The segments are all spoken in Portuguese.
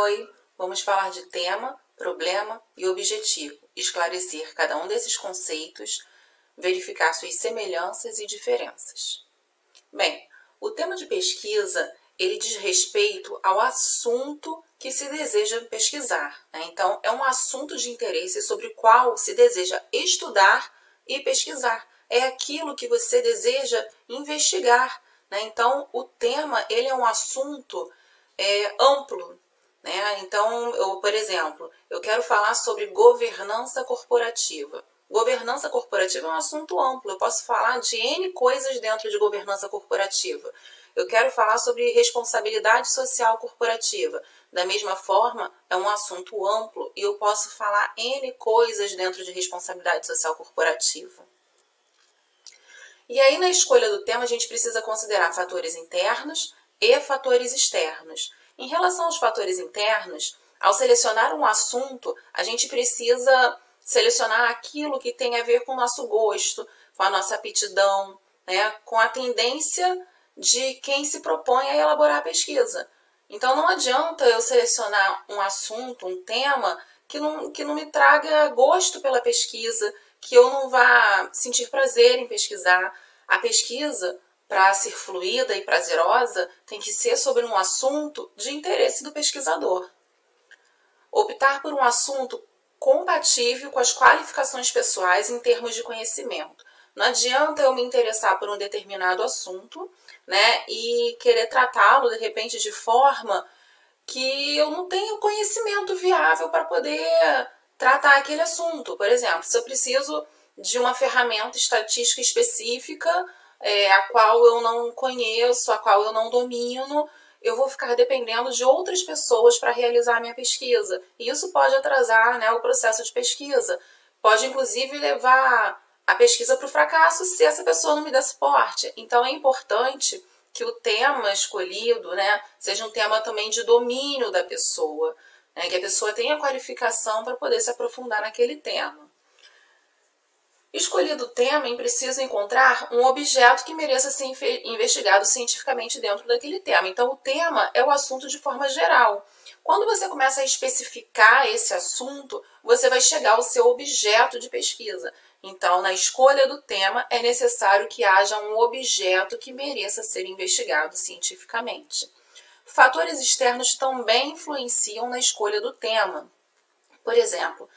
oi! Vamos falar de tema, problema e objetivo, esclarecer cada um desses conceitos, verificar suas semelhanças e diferenças. Bem, o tema de pesquisa, ele diz respeito ao assunto que se deseja pesquisar, né? Então, é um assunto de interesse sobre o qual se deseja estudar e pesquisar. É aquilo que você deseja investigar, né? Então, o tema, ele é um assunto amplo, né? Então, por exemplo, eu quero falar sobre governança corporativa. Governança corporativa é um assunto amplo, eu posso falar de N coisas dentro de governança corporativa. Eu quero falar sobre responsabilidade social corporativa. Da mesma forma, é um assunto amplo e eu posso falar N coisas dentro de responsabilidade social corporativa. E aí, na escolha do tema, a gente precisa considerar fatores internos e fatores externos. Em relação aos fatores internos, ao selecionar um assunto, a gente precisa selecionar aquilo que tem a ver com o nosso gosto, com a nossa aptidão, né, com a tendência de quem se propõe a elaborar a pesquisa. Então, não adianta eu selecionar um assunto, um tema, que não me traga gosto pela pesquisa, que eu não vá sentir prazer em pesquisar. A pesquisa, para ser fluida e prazerosa, tem que ser sobre um assunto de interesse do pesquisador. Optar por um assunto compatível com as qualificações pessoais em termos de conhecimento. Não adianta eu me interessar por um determinado assunto, né, e querer tratá-lo, de repente, de forma que eu não tenho conhecimento viável para poder tratar aquele assunto. Por exemplo, se eu preciso de uma ferramenta estatística específica, a qual eu não conheço, a qual eu não domino, eu vou ficar dependendo de outras pessoas para realizar a minha pesquisa. E isso pode atrasar, né, o processo de pesquisa. Pode, inclusive, levar a pesquisa para o fracasso se essa pessoa não me der suporte. Então, é importante que o tema escolhido, né, seja um tema também de domínio da pessoa, né, que a pessoa tenha qualificação para poder se aprofundar naquele tema. Escolhido o tema, é preciso encontrar um objeto que mereça ser investigado cientificamente dentro daquele tema. Então, o tema é o assunto de forma geral. Quando você começa a especificar esse assunto, você vai chegar ao seu objeto de pesquisa. Então, na escolha do tema, é necessário que haja um objeto que mereça ser investigado cientificamente. Fatores externos também influenciam na escolha do tema. Por exemplo,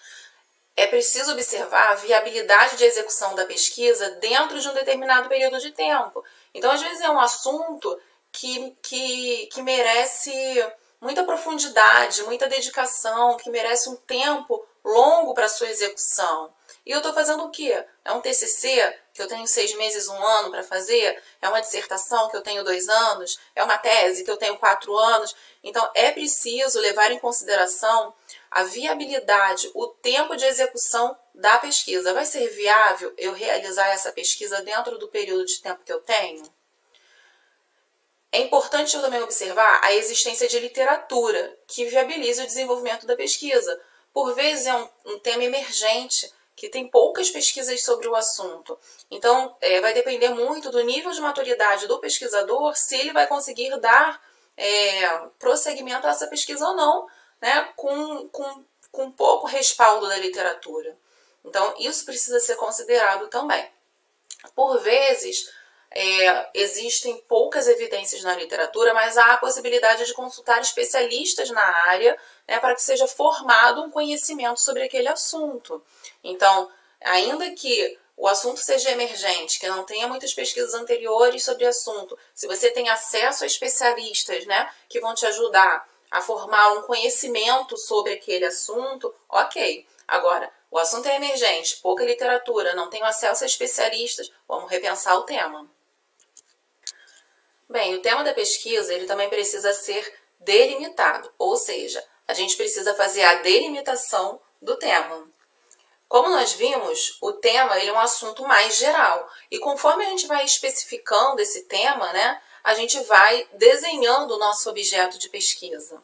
é preciso observar a viabilidade de execução da pesquisa dentro de um determinado período de tempo. Então, às vezes, é um assunto que merece muita profundidade, muita dedicação, que merece um tempo longo para sua execução. E eu estou fazendo o quê? É um TCC que eu tenho 6 meses, 1 ano para fazer? É uma dissertação que eu tenho 2 anos? É uma tese que eu tenho 4 anos? Então, é preciso levar em consideração a viabilidade, o tempo de execução da pesquisa. Vai ser viável eu realizar essa pesquisa dentro do período de tempo que eu tenho? É importante eu também observar a existência de literatura que viabilize o desenvolvimento da pesquisa. Por vezes é um tema emergente, que tem poucas pesquisas sobre o assunto. Então, vai depender muito do nível de maturidade do pesquisador, se ele vai conseguir dar prosseguimento a essa pesquisa ou não, né, com pouco respaldo da literatura. Então, isso precisa ser considerado também. Por vezes, existem poucas evidências na literatura, mas há a possibilidade de consultar especialistas na área, né, para que seja formado um conhecimento sobre aquele assunto. Então, ainda que o assunto seja emergente, que não tenha muitas pesquisas anteriores sobre o assunto, se você tem acesso a especialistas, né, que vão te ajudar a formar um conhecimento sobre aquele assunto, ok. Agora, o assunto é emergente, pouca literatura, não tenho acesso a especialistas, vamos repensar o tema. Bem, o tema da pesquisa, ele também precisa ser delimitado, ou seja, a gente precisa fazer a delimitação do tema. Como nós vimos, o tema ele é um assunto mais geral, e conforme a gente vai especificando esse tema, né, a gente vai desenhando o nosso objeto de pesquisa.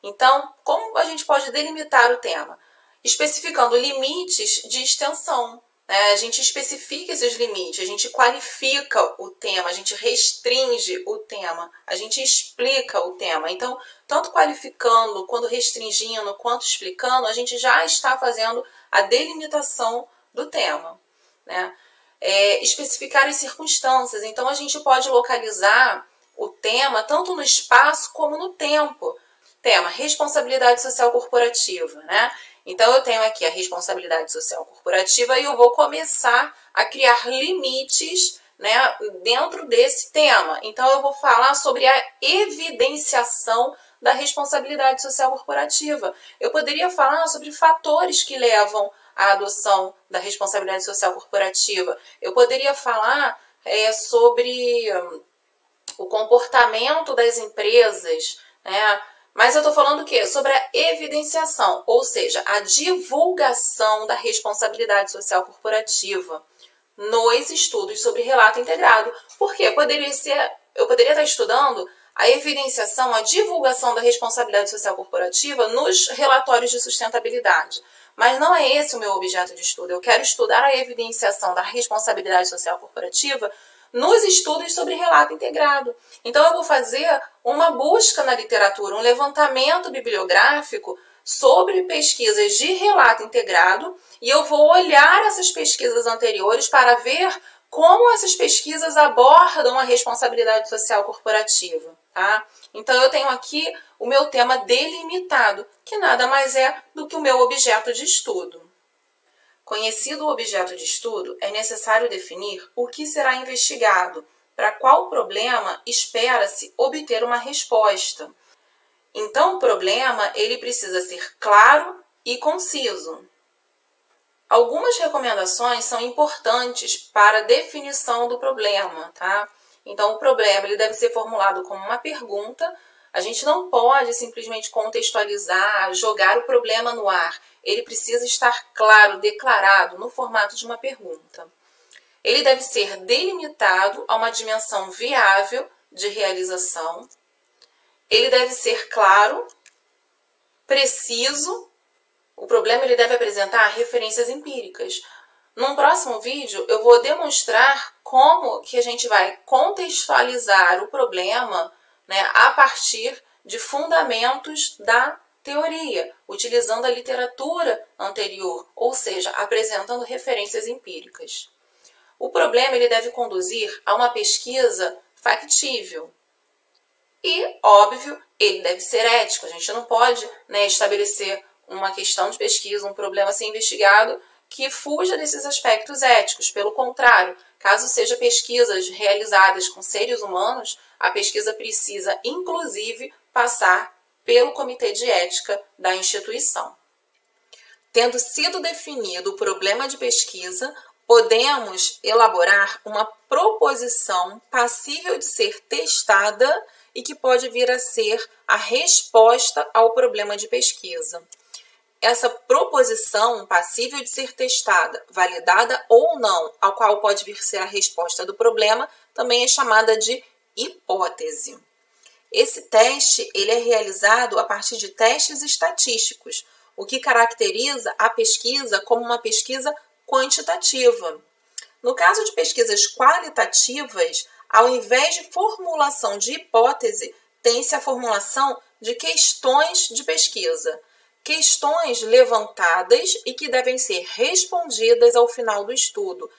Então, como a gente pode delimitar o tema? Especificando limites de extensão. né? A gente especifica esses limites, a gente qualifica o tema, a gente restringe o tema, a gente explica o tema. Então, tanto qualificando, quanto restringindo, quanto explicando, a gente já está fazendo a delimitação do tema, né? Especificar as circunstâncias. Então, a gente pode localizar o tema tanto no espaço como no tempo. Tema, responsabilidade social corporativa, né? Então, eu tenho aqui a responsabilidade social corporativa e eu vou começar a criar limites, né, dentro desse tema. Então, eu vou falar sobre a evidenciação da responsabilidade social corporativa. Eu poderia falar sobre fatores que levam à adoção da responsabilidade social corporativa. Eu poderia falar sobre o comportamento das empresas, né? Mas eu estou falando o quê? Sobre a evidenciação, ou seja, a divulgação da responsabilidade social corporativa nos estudos sobre relato integrado. Por quê? Eu poderia estar estudando a evidenciação, a divulgação da responsabilidade social corporativa nos relatórios de sustentabilidade. Mas não é esse o meu objeto de estudo. Eu quero estudar a evidenciação da responsabilidade social corporativa nos estudos sobre relato integrado. Então, eu vou fazer uma busca na literatura, um levantamento bibliográfico sobre pesquisas de relato integrado e eu vou olhar essas pesquisas anteriores para ver como essas pesquisas abordam a responsabilidade social corporativa, tá? Então, eu tenho aqui o meu tema delimitado, que nada mais é do que o meu objeto de estudo. Conhecido o objeto de estudo, é necessário definir o que será investigado, para qual problema espera-se obter uma resposta. Então, o problema ele precisa ser claro e conciso. Algumas recomendações são importantes para a definição do problema, tá? Então, o problema ele deve ser formulado como uma pergunta. A gente não pode simplesmente contextualizar, jogar o problema no ar. Ele precisa estar claro, declarado, no formato de uma pergunta. Ele deve ser delimitado a uma dimensão viável de realização. Ele deve ser claro, preciso. O problema ele deve apresentar referências empíricas. Num próximo vídeo, eu vou demonstrar como que a gente vai contextualizar o problema, né, a partir de fundamentos da teoria, utilizando a literatura anterior, ou seja, apresentando referências empíricas. O problema ele deve conduzir a uma pesquisa factível. E, óbvio, ele deve ser ético. A gente não pode, né, estabelecer uma questão de pesquisa, um problema a ser investigado que fuja desses aspectos éticos. Pelo contrário, caso seja pesquisas realizadas com seres humanos, a pesquisa precisa, inclusive, passar pelo Comitê de Ética da instituição. Tendo sido definido o problema de pesquisa, podemos elaborar uma proposição passível de ser testada e que pode vir a ser a resposta ao problema de pesquisa. Essa proposição passível de ser testada, validada ou não, ao qual pode vir a ser a resposta do problema, também é chamada de hipótese. Esse teste ele é realizado a partir de testes estatísticos, o que caracteriza a pesquisa como uma pesquisa quantitativa. No caso de pesquisas qualitativas, ao invés de formulação de hipótese, tem-se a formulação de questões de pesquisa. Questões levantadas e que devem ser respondidas ao final do estudo.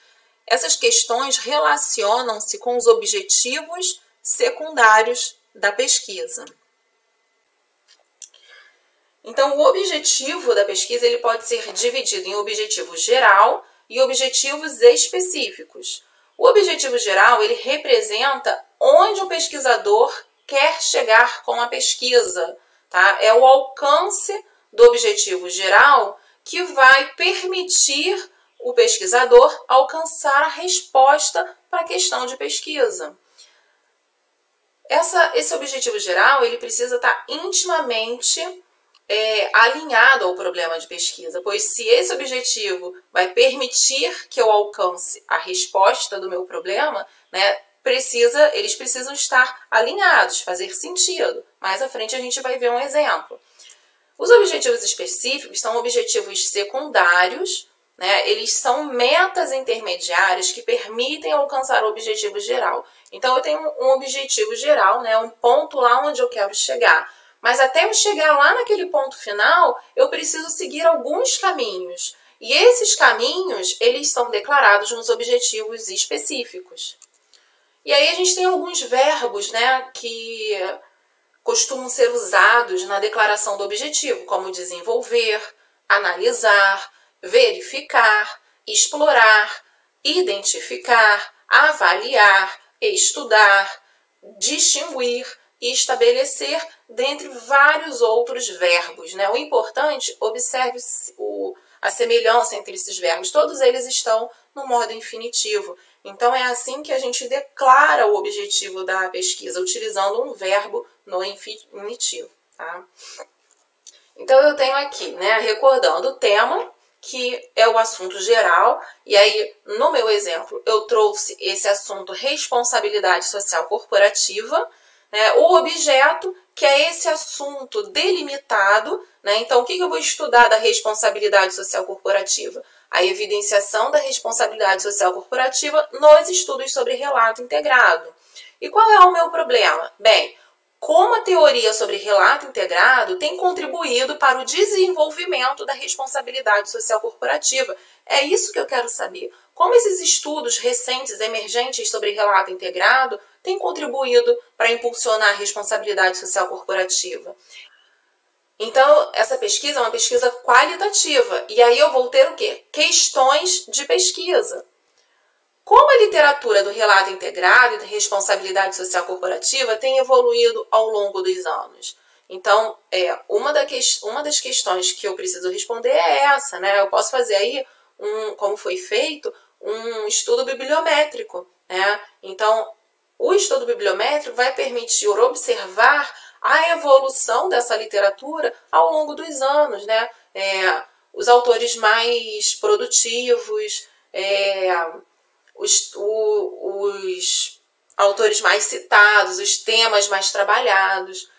Essas questões relacionam-se com os objetivos secundários da pesquisa. Então, o objetivo da pesquisa ele pode ser dividido em objetivo geral e objetivos específicos. O objetivo geral ele representa onde o pesquisador quer chegar com a pesquisa, tá? É o alcance do objetivo geral que vai permitir o pesquisador alcançar a resposta para a questão de pesquisa. Esse objetivo geral ele precisa estar intimamente alinhado ao problema de pesquisa, pois se esse objetivo vai permitir que eu alcance a resposta do meu problema, né, eles precisam estar alinhados, fazer sentido. Mais à frente a gente vai ver um exemplo. Os objetivos específicos são objetivos secundários, né, eles são metas intermediárias que permitem alcançar o objetivo geral. Então, eu tenho um objetivo geral, né, um ponto lá onde eu quero chegar. Mas até eu chegar lá naquele ponto final, eu preciso seguir alguns caminhos. E esses caminhos, eles são declarados nos objetivos específicos. E aí a gente tem alguns verbos, né, que costumam ser usados na declaração do objetivo, como desenvolver, analisar, verificar, explorar, identificar, avaliar, estudar, distinguir e estabelecer, dentre vários outros verbos, né? O importante, observe a semelhança entre esses verbos. Todos eles estão no modo infinitivo. Então, é assim que a gente declara o objetivo da pesquisa, utilizando um verbo no infinitivo. Tá? Então, eu tenho aqui, né, recordando o tema, que é o assunto geral, e aí, no meu exemplo, eu trouxe esse assunto responsabilidade social corporativa, né, o objeto, que é esse assunto delimitado, né, então, o que eu vou estudar da responsabilidade social corporativa? A evidenciação da responsabilidade social corporativa nos estudos sobre relato integrado. E qual é o meu problema? Bem, como a teoria sobre relato integrado tem contribuído para o desenvolvimento da responsabilidade social corporativa? É isso que eu quero saber. Como esses estudos recentes, emergentes sobre relato integrado têm contribuído para impulsionar a responsabilidade social corporativa? Então, essa pesquisa é uma pesquisa qualitativa. E aí eu vou ter o quê? Questões de pesquisa. Como a literatura do relato integrado e da responsabilidade social corporativa tem evoluído ao longo dos anos? Então, uma das questões que eu preciso responder é essa, né? Eu posso fazer aí, como foi feito, um estudo bibliométrico, né? Então, o estudo bibliométrico vai permitir observar a evolução dessa literatura ao longo dos anos, né? Os autores mais produtivos, os autores mais citados, os temas mais trabalhados.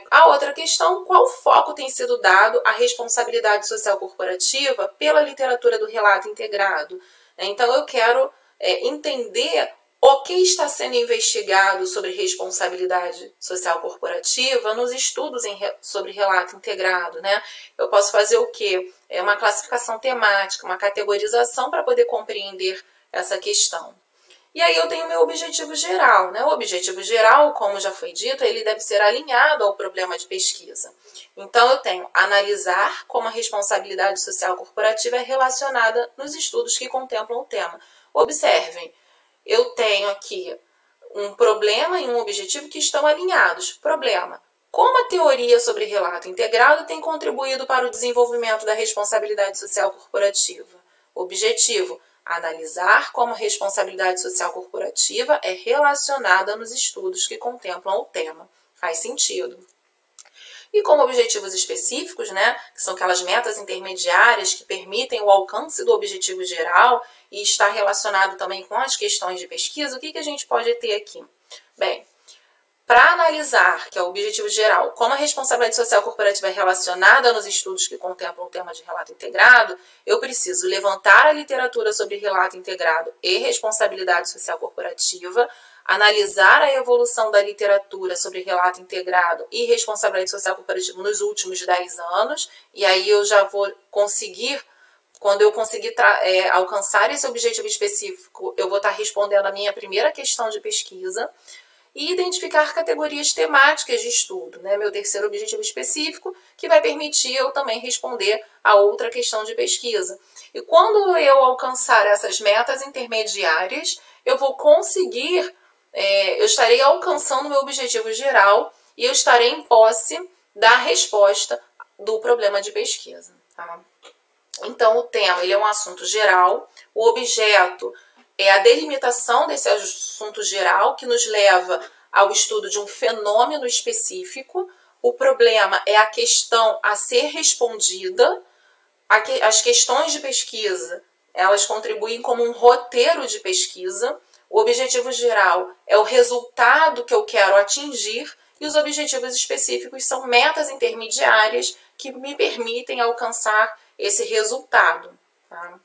A outra questão, qual foco tem sido dado à responsabilidade social corporativa pela literatura do relato integrado? Então, eu quero entender o que está sendo investigado sobre responsabilidade social corporativa nos estudos sobre relato integrado, né? Eu posso fazer o quê? Uma classificação temática, uma categorização para poder compreender essa questão. E aí eu tenho o meu objetivo geral, né? O objetivo geral, como já foi dito, ele deve ser alinhado ao problema de pesquisa. Então, eu tenho analisar como a responsabilidade social corporativa é relacionada nos estudos que contemplam o tema. Observem, eu tenho aqui um problema e um objetivo que estão alinhados. Problema: como a teoria sobre relato integrado tem contribuído para o desenvolvimento da responsabilidade social corporativa? Objetivo: analisar como a responsabilidade social corporativa é relacionada nos estudos que contemplam o tema. Faz sentido. E como objetivos específicos, né, que são aquelas metas intermediárias que permitem o alcance do objetivo geral e está relacionado também com as questões de pesquisa, o que a gente pode ter aqui? Bem, para analisar, que é o objetivo geral, como a responsabilidade social corporativa é relacionada nos estudos que contemplam o tema de relato integrado, eu preciso levantar a literatura sobre relato integrado e responsabilidade social corporativa, analisar a evolução da literatura sobre relato integrado e responsabilidade social corporativa nos últimos 10 anos, e aí eu já vou conseguir, quando eu conseguir alcançar esse objetivo específico, eu vou estar respondendo a minha primeira questão de pesquisa, e identificar categorias temáticas de estudo, né? Meu terceiro objetivo específico, que vai permitir eu também responder a outra questão de pesquisa. E quando eu alcançar essas metas intermediárias, eu vou conseguir, eu estarei alcançando meu objetivo geral e eu estarei em posse da resposta do problema de pesquisa. Tá? Então, o tema ele é um assunto geral, o objeto é a delimitação desse assunto geral que nos leva ao estudo de um fenômeno específico. O problema é a questão a ser respondida. As questões de pesquisa, elas contribuem como um roteiro de pesquisa. O objetivo geral é o resultado que eu quero atingir e os objetivos específicos são metas intermediárias que me permitem alcançar esse resultado. Tá?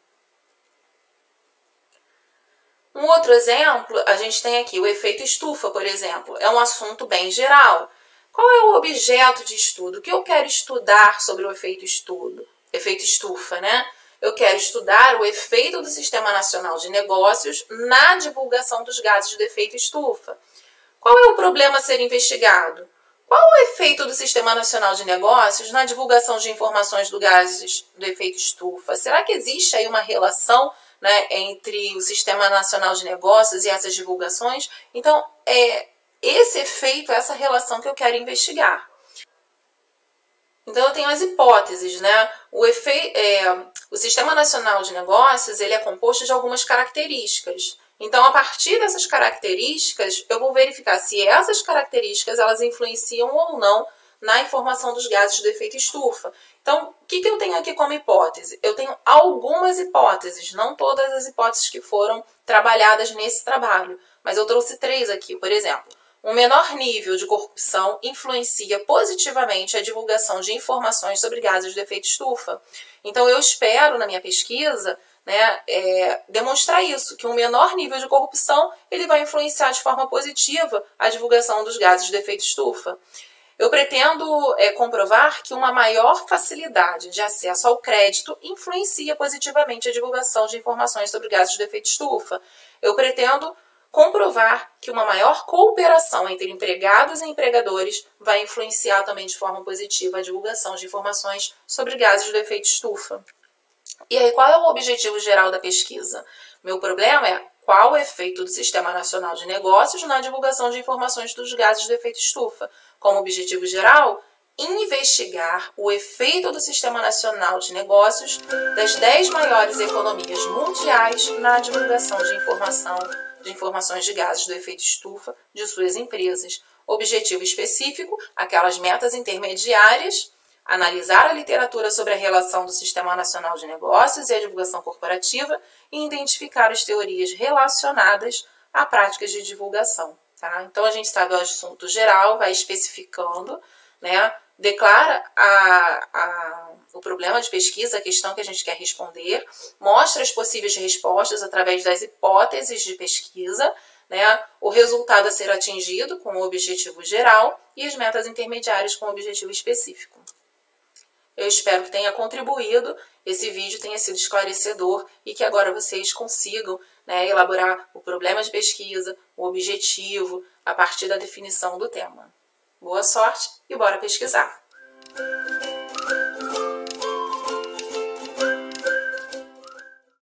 Um outro exemplo, a gente tem aqui o efeito estufa, por exemplo. É um assunto bem geral. Qual é o objeto de estudo? O que eu quero estudar sobre o efeito estufa, né? Eu quero estudar o efeito do Sistema Nacional de Negócios na divulgação dos gases do efeito estufa. Qual é o problema a ser investigado? Qual o efeito do Sistema Nacional de Negócios na divulgação de informações do gases do efeito estufa? Será que existe aí uma relação, né, entre o Sistema Nacional de Negócios e essas divulgações? Então, esse efeito, essa relação que eu quero investigar. Então, eu tenho as hipóteses, né? O Sistema Nacional de Negócios, ele é composto de algumas características. Então, a partir dessas características, eu vou verificar se essas características elas influenciam ou não na informação dos gases do efeito estufa. Então, o que eu tenho aqui como hipótese? Eu tenho algumas hipóteses, não todas as hipóteses que foram trabalhadas nesse trabalho, mas eu trouxe 3 aqui. Por exemplo, um menor nível de corrupção influencia positivamente a divulgação de informações sobre gases do efeito estufa. Então, eu espero, na minha pesquisa, né, demonstrar isso, que um menor nível de corrupção ele vai influenciar de forma positiva a divulgação dos gases do efeito estufa. Eu pretendo comprovar que uma maior facilidade de acesso ao crédito influencia positivamente a divulgação de informações sobre gases do efeito estufa. Eu pretendo comprovar que uma maior cooperação entre empregados e empregadores vai influenciar também de forma positiva a divulgação de informações sobre gases do efeito estufa. E aí, qual é o objetivo geral da pesquisa? Meu problema é qual o efeito do Sistema Nacional de Negócios na divulgação de informações dos gases do efeito estufa. Como objetivo geral, investigar o efeito do Sistema Nacional de Negócios das 10 maiores economias mundiais na divulgação de informações de gases do efeito estufa de suas empresas. Objetivo específico, aquelas metas intermediárias, analisar a literatura sobre a relação do Sistema Nacional de Negócios e a divulgação corporativa e identificar as teorias relacionadas a práticas de divulgação. Tá? Então, a gente sabe o assunto geral, vai especificando, né? Declara o problema de pesquisa, a questão que a gente quer responder, mostra as possíveis respostas através das hipóteses de pesquisa, né? O resultado a ser atingido com o objetivo geral e as metas intermediárias com o objetivo específico. Eu espero que tenha contribuído, esse vídeo tenha sido esclarecedor e que agora vocês consigam, né, elaborar o problema de pesquisa, o objetivo, a partir da definição do tema. Boa sorte e bora pesquisar!